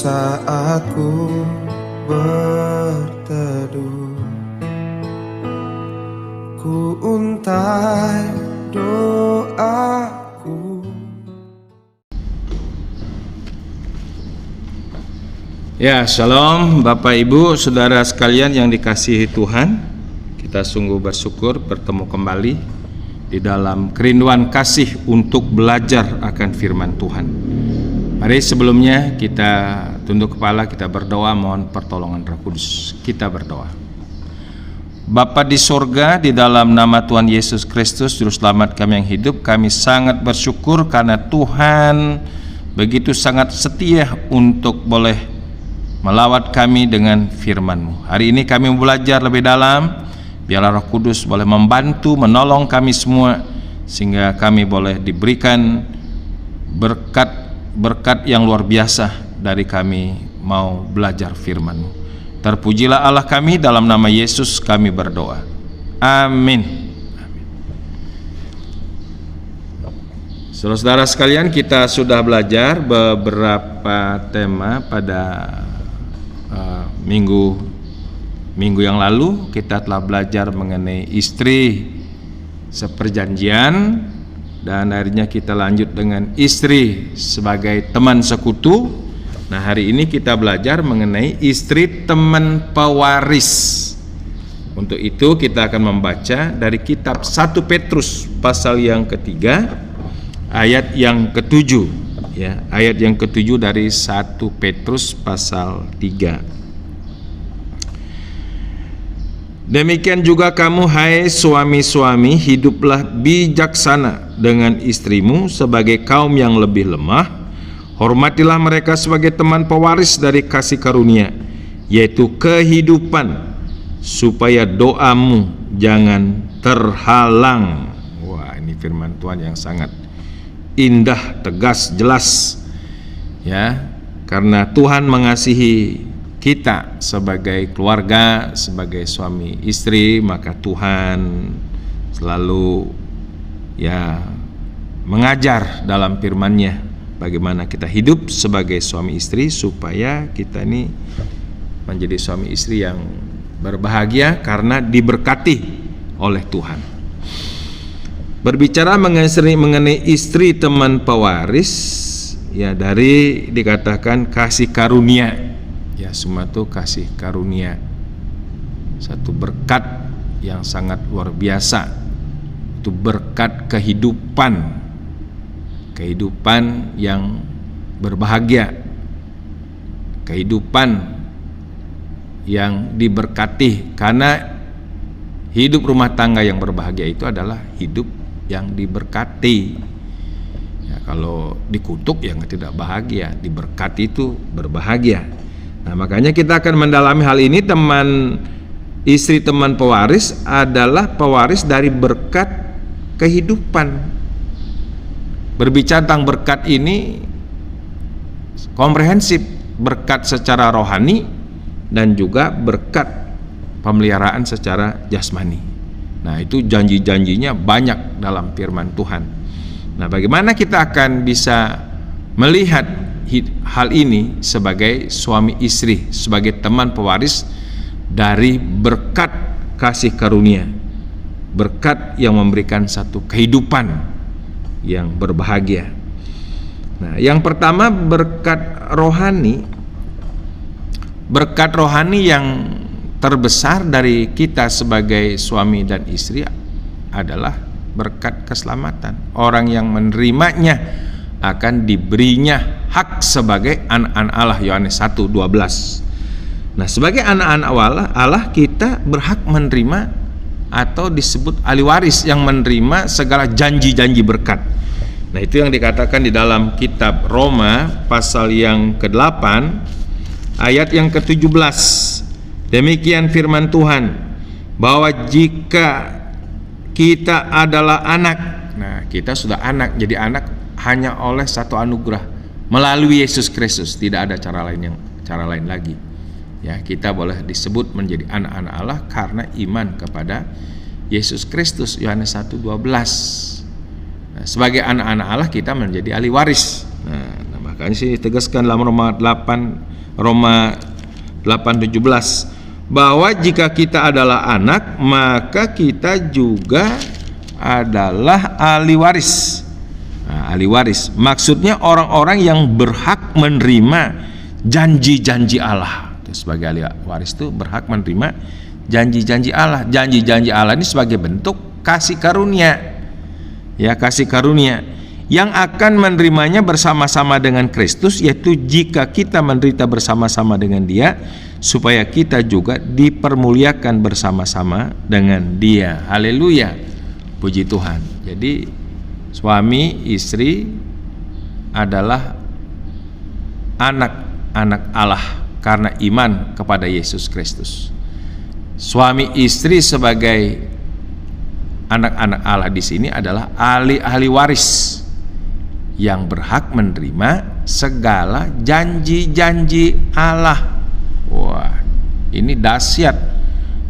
saat ku berteduh, ku untai doaku. Ya, shalom Bapak Ibu, Saudara sekalian yang dikasihi Tuhan. Kita sungguh bersyukur bertemu kembali di dalam kerinduan kasih untuk belajar akan firman Tuhan. Mari sebelumnya kita tunduk kepala, kita berdoa mohon pertolongan Roh Kudus. Kita berdoa. Bapa di sorga, di dalam nama Tuhan Yesus Kristus Juru Selamat kami yang hidup, kami sangat bersyukur karena Tuhan begitu sangat setia untuk boleh melawat kami dengan firman-Mu. Hari ini kami belajar lebih dalam, biarlah Roh Kudus boleh membantu, menolong kami semua, sehingga kami boleh diberikan berkat yang luar biasa dari kami mau belajar firman-Mu. Terpujilah Allah kami, dalam nama Yesus kami berdoa. Amin. Saudara-saudara sekalian, kita sudah belajar beberapa tema pada minggu yang lalu. Kita telah belajar mengenai istri seperjanjian, dan akhirnya kita lanjut dengan istri sebagai teman sekutu. Nah, hari ini kita belajar mengenai istri teman pewaris. Untuk itu kita akan membaca dari kitab 1 Petrus pasal yang ketiga ayat yang ketujuh, ya, ayat yang ketujuh dari 1 Petrus pasal 3. Demikian juga kamu, hai suami-suami, hiduplah bijaksana dengan istrimu sebagai kaum yang lebih lemah. Hormatilah mereka sebagai teman pewaris dari kasih karunia, yaitu kehidupan, supaya doamu jangan terhalang. Wah, ini firman Tuhan yang sangat indah, tegas, jelas, ya. Karena Tuhan mengasihi kita sebagai keluarga, sebagai suami istri, maka Tuhan selalu mengajar dalam firman-Nya bagaimana kita hidup sebagai suami istri, supaya kita ini menjadi suami istri yang berbahagia karena diberkati oleh Tuhan. Berbicara mengenai istri teman pewaris, ya, dari dikatakan kasih karunia. Ya, semua itu kasih karunia, satu berkat yang sangat luar biasa. Itu berkat kehidupan yang berbahagia, kehidupan yang diberkati. Karena hidup rumah tangga yang berbahagia itu adalah hidup yang diberkati. Ya, kalau dikutuk ya tidak bahagia, diberkati itu berbahagia. Nah, makanya kita akan mendalami hal ini. Istri teman pewaris adalah pewaris dari berkat kehidupan. Berbicara tentang berkat ini komprehensif, berkat secara rohani dan juga berkat pemeliharaan secara jasmani. Nah, itu janji-janjinya banyak dalam firman Tuhan. Nah, bagaimana kita akan bisa melihat hal ini sebagai suami istri, sebagai teman pewaris dari berkat kasih karunia, berkat yang memberikan satu kehidupan yang berbahagia. Nah, yang pertama berkat rohani. Berkat rohani yang terbesar dari kita sebagai suami dan istri adalah berkat keselamatan. Orang yang menerimanya akan diberinya hak sebagai anak-anak Allah, Yohanes 1:12. Nah, sebagai anak-anak Allah kita berhak menerima atau disebut ahli waris yang menerima segala janji-janji berkat. Nah, itu yang dikatakan di dalam kitab Roma pasal yang ke-8 ayat yang ke-17. Demikian firman Tuhan, bahwa jika kita adalah anak, nah kita sudah anak, jadi anak hanya oleh satu anugerah melalui Yesus Kristus, tidak ada cara lain lagi. Ya, kita boleh disebut menjadi anak-anak Allah karena iman kepada Yesus Kristus, Yohanes 1:12. Nah, sebagai anak-anak Allah kita menjadi ahli waris. Nah, makanya sih ditegaskan dalam Roma 8 Roma 8:17, bahwa jika kita adalah anak, maka kita juga adalah ahli waris. Nah, ahli waris maksudnya orang-orang yang berhak menerima janji-janji Allah. Sebagai ahli waris itu berhak menerima janji-janji Allah. Janji-janji Allah ini sebagai bentuk kasih karunia, ya, kasih karunia yang akan menerimanya bersama-sama dengan Kristus, yaitu jika kita menderita bersama-sama dengan Dia, supaya kita juga dipermuliakan bersama-sama dengan Dia. Haleluya, puji Tuhan. Jadi suami istri adalah anak-anak Allah karena iman kepada Yesus Kristus. Suami istri sebagai anak-anak Allah di sini adalah ahli-ahli waris yang berhak menerima segala janji-janji Allah. Wah, ini dahsyat,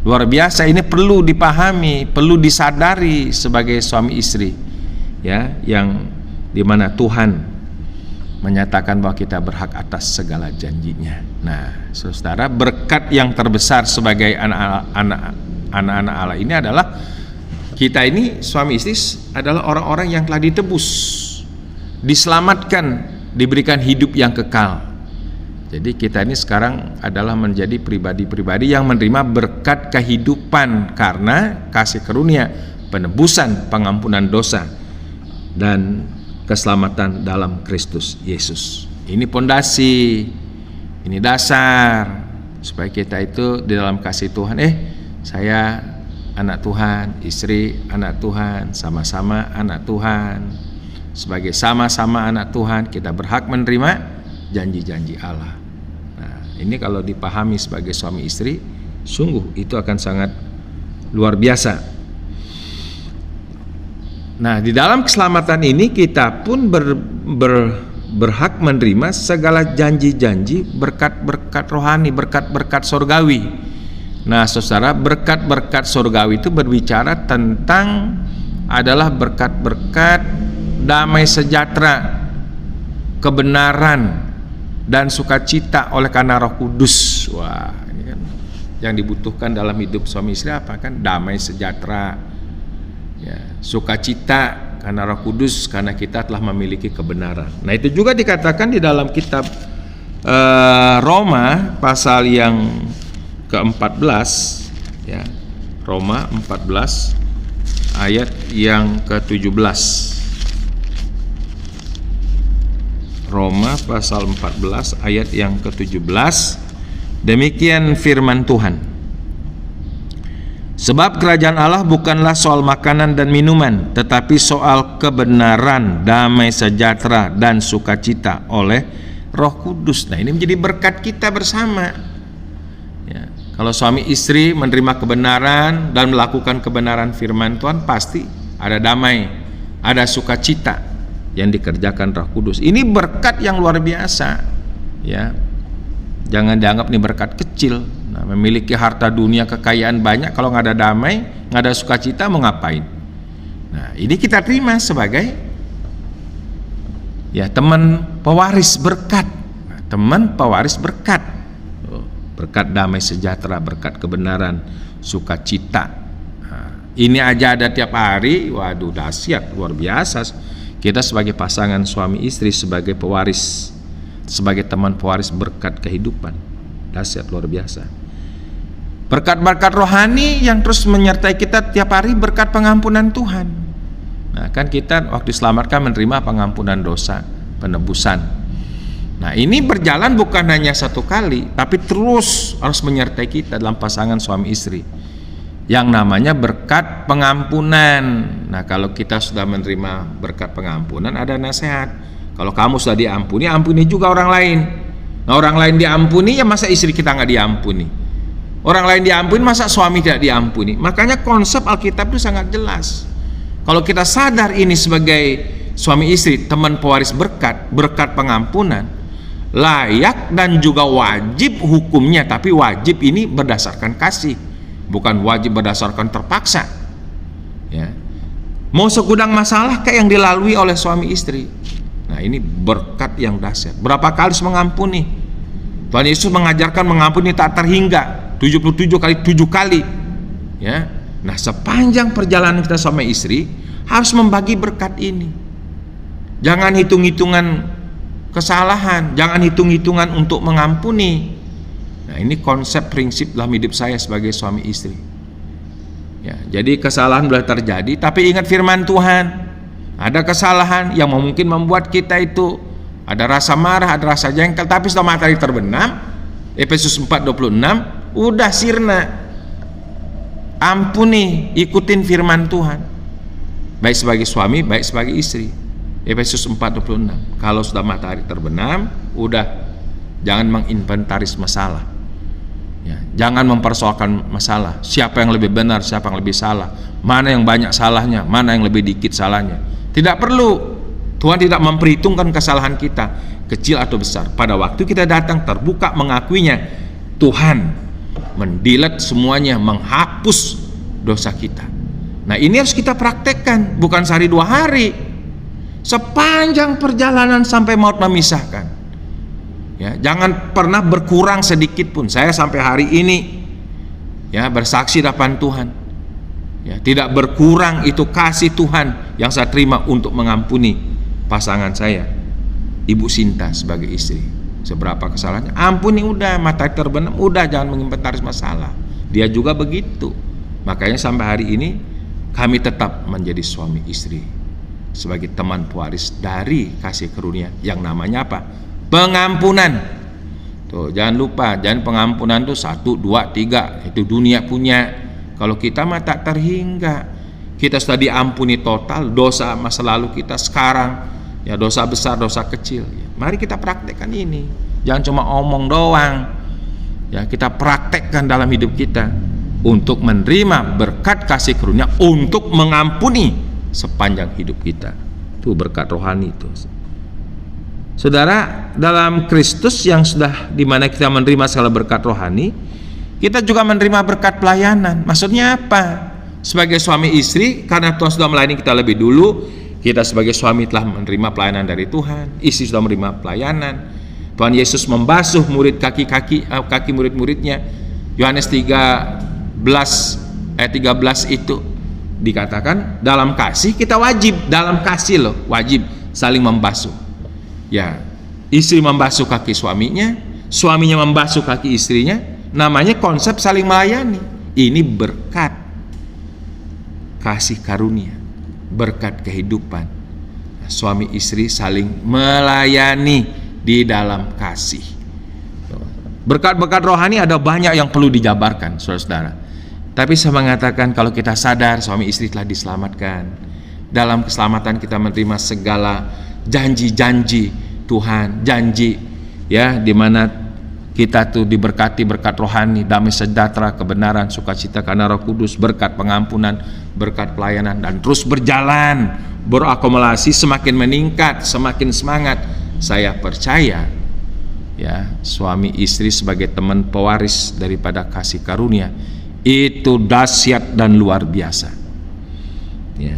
luar biasa. Ini perlu dipahami, perlu disadari sebagai suami istri, ya, yang dimana Tuhan menyatakan bahwa kita berhak atas segala janjinya. Nah, saudara, berkat yang terbesar sebagai anak-anak Allah ini adalah kita ini suami istri adalah orang-orang yang telah ditebus, diselamatkan, diberikan hidup yang kekal. Jadi kita ini sekarang adalah menjadi pribadi-pribadi yang menerima berkat kehidupan karena kasih karunia, penebusan, pengampunan dosa, dan keselamatan dalam Kristus Yesus. Ini pondasi, ini dasar supaya kita itu di dalam kasih Tuhan. Saya anak Tuhan, istri anak Tuhan, sama-sama anak Tuhan. Sebagai sama-sama anak Tuhan, kita berhak menerima janji-janji Allah. Nah, ini kalau dipahami sebagai suami istri, sungguh itu akan sangat luar biasa. Nah, di dalam keselamatan ini kita pun berhak menerima segala janji-janji, berkat-berkat rohani, berkat-berkat surgawi. Nah, saudara, berkat-berkat surgawi itu berbicara tentang adalah berkat-berkat damai sejahtera, kebenaran, dan sukacita oleh karena Roh Kudus. Wah, ini kan yang dibutuhkan dalam hidup suami istri apa kan? Damai sejahtera, ya, sukacita karena Roh Kudus, karena kita telah memiliki kebenaran. Nah, itu juga dikatakan di dalam kitab Roma pasal yang ke-14, ya, Roma 14 ayat yang ke-17. Roma pasal 14 ayat yang ke-17. Demikian firman Tuhan. Sebab kerajaan Allah bukanlah soal makanan dan minuman, tetapi soal kebenaran, damai sejahtera, dan sukacita oleh Roh Kudus. Nah, ini menjadi berkat kita bersama, ya. Kalau suami istri menerima kebenaran dan melakukan kebenaran firman Tuhan, pasti ada damai, ada sukacita yang dikerjakan Roh Kudus. Ini berkat yang luar biasa, ya. Jangan dianggap ini berkat kecil. Nah, memiliki harta dunia, kekayaan banyak, kalau nggak ada damai, nggak ada sukacita, mau ngapain? Nah, ini kita terima sebagai, ya, teman pewaris berkat. Nah, teman pewaris berkat, berkat damai sejahtera, berkat kebenaran, sukacita. Nah, ini aja ada tiap hari. Waduh, dahsyat, luar biasa. Kita sebagai pasangan suami istri, sebagai pewaris, sebagai teman pewaris berkat kehidupan, dahsyat, luar biasa. Berkat-berkat rohani yang terus menyertai kita tiap hari, berkat pengampunan Tuhan. Nah, kan kita waktu diselamatkan menerima pengampunan dosa, penebusan. Nah, ini berjalan bukan hanya satu kali, tapi terus harus menyertai kita dalam pasangan suami istri, yang namanya berkat pengampunan. Nah, kalau kita sudah menerima berkat pengampunan, ada nasihat. Kalau kamu sudah diampuni, ampuni juga orang lain. Nah, orang lain diampuni, ya masa istri kita nggak diampuni? Orang lain diampuni, masa suami tidak diampuni? Makanya konsep Alkitab itu sangat jelas. Kalau kita sadar ini sebagai suami istri, teman pewaris berkat, berkat pengampunan, layak dan juga wajib hukumnya. Tapi wajib ini berdasarkan kasih, bukan wajib berdasarkan terpaksa, ya. Mau segudang masalah kayak yang dilalui oleh suami istri. Nah, ini berkat yang dahsyat. Berapa kali harus mengampuni? Tuhan Yesus mengajarkan mengampuni tak terhingga 77 kali 7 kali. Ya. Nah, sepanjang perjalanan kita suami istri harus membagi berkat ini. Jangan hitung-hitungan kesalahan, jangan hitung-hitungan untuk mengampuni. Nah, ini konsep prinsip dalam hidup saya sebagai suami istri. Ya, jadi kesalahan boleh terjadi, tapi ingat firman Tuhan. Ada kesalahan yang mungkin membuat kita itu ada rasa marah, ada rasa jengkel, tapi setelah matahari terbenam, Efesus 4:26, udah sirna. Ampuni, ikutin firman Tuhan. Baik sebagai suami, baik sebagai istri. Efesus 4:26. Kalau sudah matahari terbenam, udah jangan menginventaris masalah. Ya, jangan mempersoalkan masalah. Siapa yang lebih benar, siapa yang lebih salah, mana yang banyak salahnya, mana yang lebih dikit salahnya. Tidak perlu. Tuhan tidak memperhitungkan kesalahan kita, kecil atau besar. Pada waktu kita datang terbuka mengakuinya, Tuhan mendilet semuanya, menghapus dosa kita. Nah, ini harus kita praktekkan, bukan sehari 2 hari. Sepanjang perjalanan sampai maut memisahkan. Ya, jangan pernah berkurang sedikit pun. Saya sampai hari ini ya bersaksi depan Tuhan. Ya, tidak berkurang itu kasih Tuhan yang saya terima untuk mengampuni pasangan saya, Ibu Sinta sebagai istri. Seberapa kesalahannya, ampuni, udah, matahari terbenam, udah, jangan menginventaris masalah. Dia juga begitu. Makanya sampai hari ini kami tetap menjadi suami istri sebagai teman pewaris dari kasih karunia yang namanya apa? Pengampunan. Tuh, jangan lupa, jangan pengampunan tuh 1, 2, 3, itu dunia punya. Kalau kita mah tak terhingga. Kita sudah diampuni total dosa masa lalu kita sekarang, ya dosa besar, dosa kecil. Ya, mari kita praktekkan ini. Jangan cuma omong doang. Ya, kita praktekkan dalam hidup kita untuk menerima berkat kasih karunia untuk mengampuni sepanjang hidup kita. Itu berkat rohani itu. Saudara, dalam Kristus yang sudah dimana kita menerima segala berkat rohani, kita juga menerima berkat pelayanan. Maksudnya apa? Sebagai suami istri, karena Tuhan sudah melayani kita lebih dulu, kita sebagai suami telah menerima pelayanan dari Tuhan, istri sudah menerima pelayanan. Tuhan Yesus membasuh kaki murid-muridnya. Yohanes 13 ayat 13 itu dikatakan dalam kasih kita wajib, dalam kasih loh, wajib saling membasuh. Ya, istri membasuh kaki suaminya, suaminya membasuh kaki istrinya. Namanya konsep saling melayani. Ini berkat kasih karunia, berkat kehidupan. Suami istri saling melayani di dalam kasih. Berkat-berkat rohani ada banyak yang perlu dijabarkan, saudara-saudara. Tapi saya mengatakan kalau kita sadar suami istri telah diselamatkan, dalam keselamatan kita menerima segala janji-janji Tuhan, janji ya di mana kita tuh diberkati berkat rohani, damai sejahtera, kebenaran, sukacita karena Roh Kudus, berkat pengampunan, berkat pelayanan, dan terus berjalan, berakumulasi, semakin meningkat, semakin semangat. Saya percaya ya, suami istri sebagai teman pewaris daripada kasih karunia itu dahsyat dan luar biasa. Ya.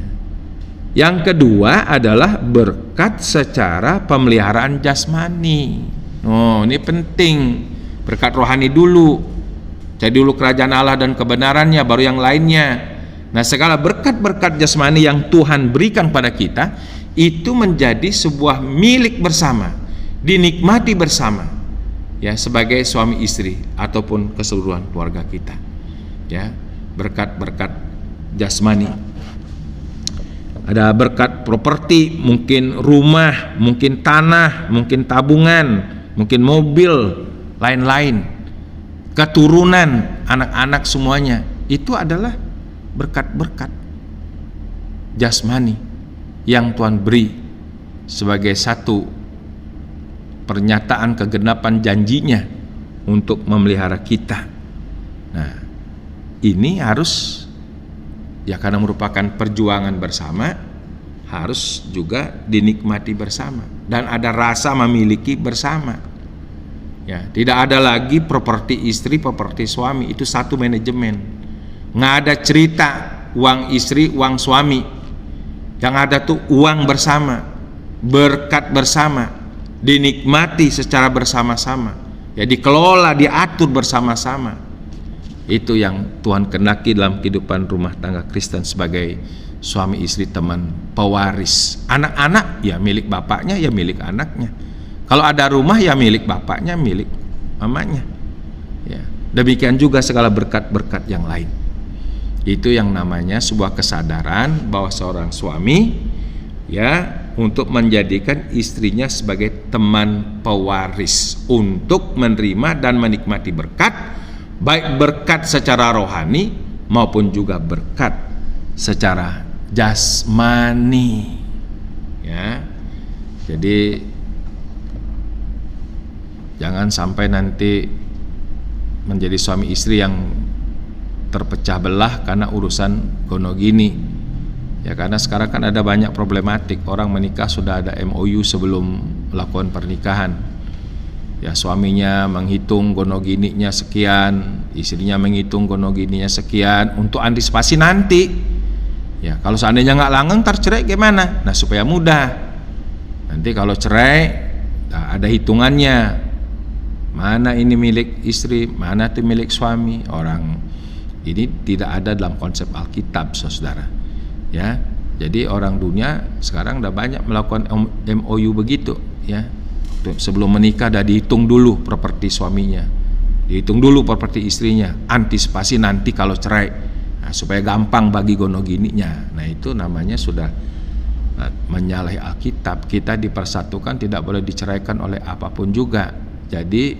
Yang kedua adalah berkat secara pemeliharaan jasmani. Oh, ini penting. Berkat rohani dulu. Jadi dulu kerajaan Allah dan kebenarannya, baru yang lainnya. Nah, segala berkat-berkat jasmani yang Tuhan berikan pada kita itu menjadi sebuah milik bersama, dinikmati bersama. Ya, sebagai suami istri ataupun keseluruhan keluarga kita. Ya, berkat-berkat jasmani. Ada berkat properti, mungkin rumah, mungkin tanah, mungkin tabungan, mungkin mobil, lain-lain, keturunan, anak-anak semuanya. Itu adalah berkat-berkat jasmani yang Tuhan beri sebagai satu pernyataan kegenapan janjinya untuk memelihara kita. Nah, ini harus ya karena merupakan perjuangan bersama, harus juga dinikmati bersama dan ada rasa memiliki bersama. Ya, tidak ada lagi properti istri, properti suami, itu satu manajemen. Nggak ada cerita uang istri, uang suami. Yang ada tuh uang bersama, berkat bersama, dinikmati secara bersama-sama. ya dikelola, diatur bersama-sama. Itu yang Tuhan kehendaki dalam kehidupan rumah tangga Kristen sebagai suami istri, teman pewaris. Anak-anak ya milik bapaknya, ya milik anaknya. Kalau ada rumah ya milik bapaknya, milik mamanya. Ya, demikian juga segala berkat-berkat yang lain. Itu yang namanya sebuah kesadaran bahwa seorang suami ya untuk menjadikan istrinya sebagai teman pewaris untuk menerima dan menikmati berkat, baik berkat secara rohani maupun juga berkat secara jasmani. Ya. Jadi jangan sampai nanti menjadi suami istri yang terpecah belah karena urusan gono gini. Ya, karena sekarang kan ada banyak problematik. Orang menikah sudah ada MOU sebelum melakukan pernikahan. Ya, suaminya menghitung gono gininya sekian, istrinya menghitung gono gininya sekian untuk antisipasi nanti. Ya, kalau seandainya nggak langgeng ntar cerai gimana? Nah, supaya mudah. Nanti kalau cerai ada hitungannya. Mana ini milik istri, mana itu milik suami. Orang ini tidak ada dalam konsep Alkitab, saudara. Ya, jadi orang dunia sekarang udah banyak melakukan MOU begitu. Ya, sebelum menikah udah dihitung dulu properti suaminya, dihitung dulu properti istrinya, antisipasi nanti kalau cerai, nah, supaya gampang bagi gono gininya. Nah, itu namanya sudah menyalahi Alkitab. Kita dipersatukan, tidak boleh diceraikan oleh apapun juga. Jadi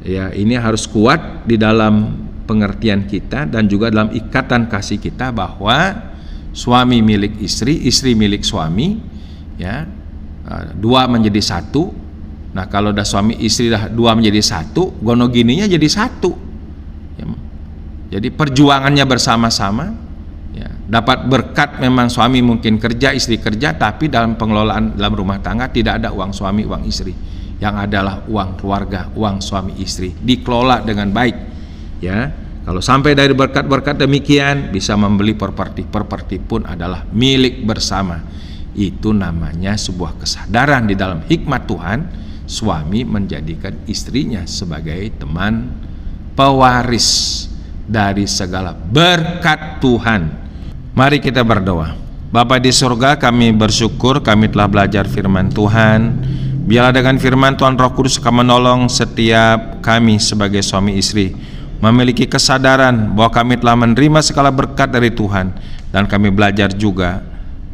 ya ini harus kuat di dalam pengertian kita dan juga dalam ikatan kasih kita bahwa suami milik istri, istri milik suami, ya, dua menjadi satu. Nah, kalau udah suami istri dah dua menjadi satu, gono gininya jadi satu. Ya, jadi perjuangannya bersama-sama. Ya, dapat berkat memang suami mungkin kerja, istri kerja, tapi dalam pengelolaan dalam rumah tangga tidak ada uang suami, uang istri. Yang adalah uang keluarga, uang suami istri, dikelola dengan baik. Ya, kalau sampai dari berkat-berkat demikian bisa membeli properti pun adalah milik bersama. Itu namanya sebuah kesadaran di dalam hikmat Tuhan, suami menjadikan istrinya sebagai teman pewaris dari segala berkat Tuhan. Mari kita berdoa. Bapa di surga, kami bersyukur kami telah belajar firman Tuhan. Biarlah dengan firman Tuhan Roh Kudus akan menolong setiap kami sebagai suami istri memiliki kesadaran bahwa kami telah menerima segala berkat dari Tuhan, dan kami belajar juga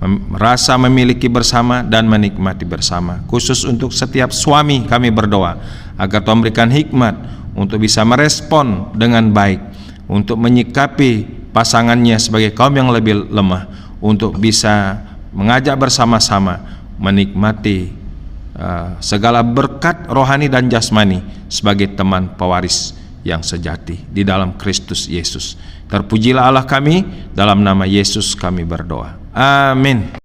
merasa memiliki bersama dan menikmati bersama. Khusus untuk setiap suami kami berdoa agar Tuhan memberikan hikmat untuk bisa merespon dengan baik, untuk menyikapi pasangannya sebagai kaum yang lebih lemah, untuk bisa mengajak bersama-sama menikmati segala berkat rohani dan jasmani sebagai teman pewaris yang sejati di dalam Kristus Yesus. Terpujilah Allah kami, dalam nama Yesus kami berdoa. Amin.